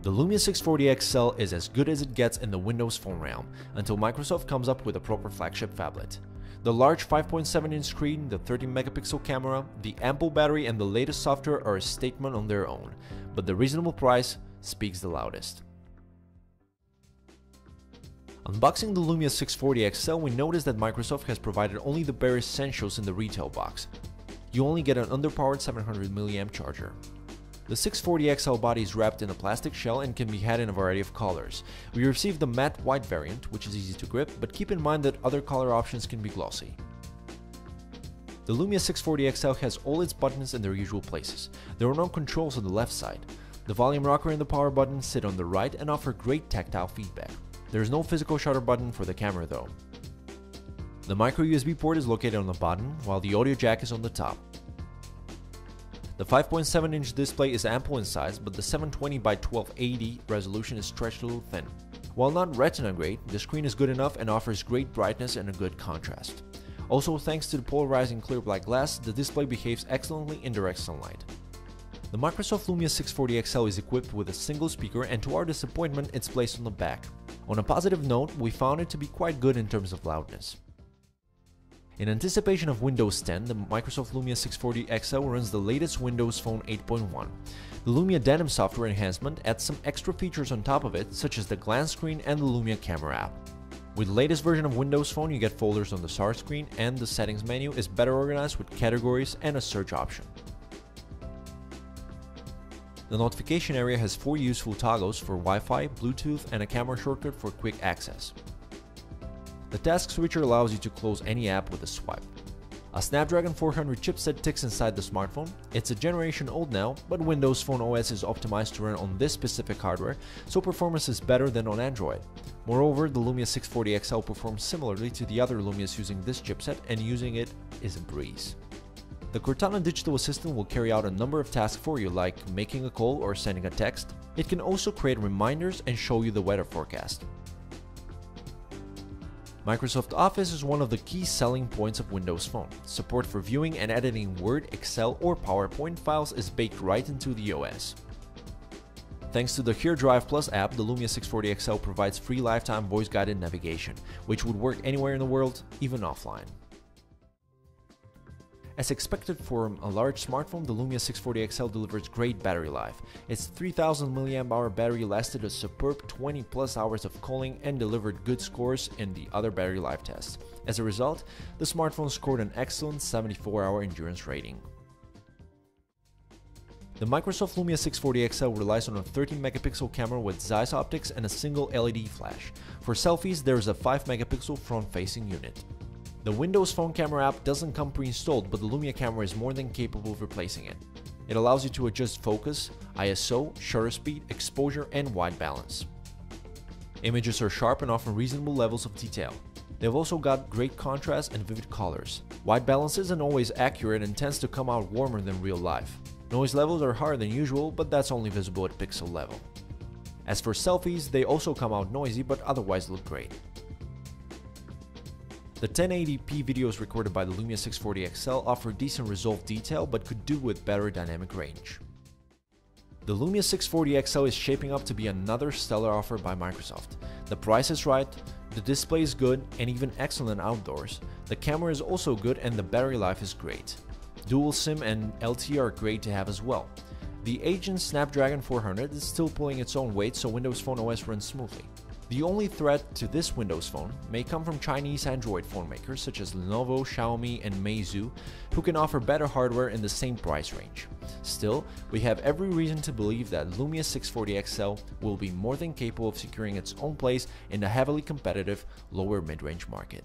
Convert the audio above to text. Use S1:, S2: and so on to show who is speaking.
S1: The Lumia 640 XL is as good as it gets in the Windows Phone realm, until Microsoft comes up with a proper flagship phablet. The large 5.7-inch screen, the 13-megapixel camera, the ample battery and the latest software are a statement on their own, but the reasonable price speaks the loudest. Unboxing the Lumia 640 XL, we noticed that Microsoft has provided only the bare essentials in the retail box. You only get an underpowered 700mAh charger. The 640 XL body is wrapped in a plastic shell and can be had in a variety of colors. We received the matte white variant, which is easy to grip, but keep in mind that other color options can be glossy. The Lumia 640 XL has all its buttons in their usual places. There are no controls on the left side. The volume rocker and the power button sit on the right and offer great tactile feedback. There is no physical shutter button for the camera though. The micro USB port is located on the bottom, while the audio jack is on the top. The 5.7-inch display is ample in size, but the 720 by 1280 resolution is stretched a little thin. While not retina grade, the screen is good enough and offers great brightness and a good contrast. Also, thanks to the polarizing clear black glass, the display behaves excellently in direct sunlight. The Microsoft Lumia 640 XL is equipped with a single speaker, and to our disappointment, it's placed on the back. On a positive note, we found it to be quite good in terms of loudness. In anticipation of Windows 10, the Microsoft Lumia 640 XL runs the latest Windows Phone 8.1. The Lumia Denim software enhancement adds some extra features on top of it, such as the glance screen and the Lumia camera app. With the latest version of Windows Phone, you get folders on the start screen, and the settings menu is better organized with categories and a search option. The notification area has 4 useful toggles for Wi-Fi, Bluetooth, and a camera shortcut for quick access. The task switcher allows you to close any app with a swipe. A Snapdragon 400 chipset ticks inside the smartphone. It's a generation old now, but Windows Phone OS is optimized to run on this specific hardware, so performance is better than on Android. Moreover, the Lumia 640 XL performs similarly to the other Lumias using this chipset, and using it is a breeze. The Cortana digital assistant will carry out a number of tasks for you, like making a call or sending a text. It can also create reminders and show you the weather forecast. Microsoft Office is one of the key selling points of Windows Phone. Support for viewing and editing Word, Excel, or PowerPoint files is baked right into the OS. Thanks to the Here Drive Plus app, the Lumia 640 XL provides free lifetime voice-guided navigation, which would work anywhere in the world, even offline. As expected for a large smartphone, the Lumia 640 XL delivers great battery life. Its 3000mAh battery lasted a superb 20+ hours of calling and delivered good scores in the other battery life tests. As a result, the smartphone scored an excellent 74-hour endurance rating. The Microsoft Lumia 640 XL relies on a 13-megapixel camera with Zeiss optics and a single LED flash. For selfies, there is a 5-megapixel front-facing unit. The Windows Phone camera app doesn't come pre-installed, but the Lumia camera is more than capable of replacing it. It allows you to adjust focus, ISO, shutter speed, exposure, and white balance. Images are sharp and offer reasonable levels of detail. They've also got great contrast and vivid colors. White balance isn't always accurate and tends to come out warmer than real life. Noise levels are higher than usual, but that's only visible at pixel level. As for selfies, they also come out noisy, but otherwise look great. The 1080p videos recorded by the Lumia 640 XL offer decent resolve detail, but could do with better dynamic range. The Lumia 640 XL is shaping up to be another stellar offer by Microsoft. The price is right, the display is good and even excellent outdoors, the camera is also good and the battery life is great. Dual SIM and LTE are great to have as well. The aging Snapdragon 400 is still pulling its own weight, so Windows Phone OS runs smoothly. The only threat to this Windows Phone may come from Chinese Android phone makers such as Lenovo, Xiaomi, and Meizu, who can offer better hardware in the same price range. Still, we have every reason to believe that Lumia 640 XL will be more than capable of securing its own place in the heavily competitive lower mid-range market.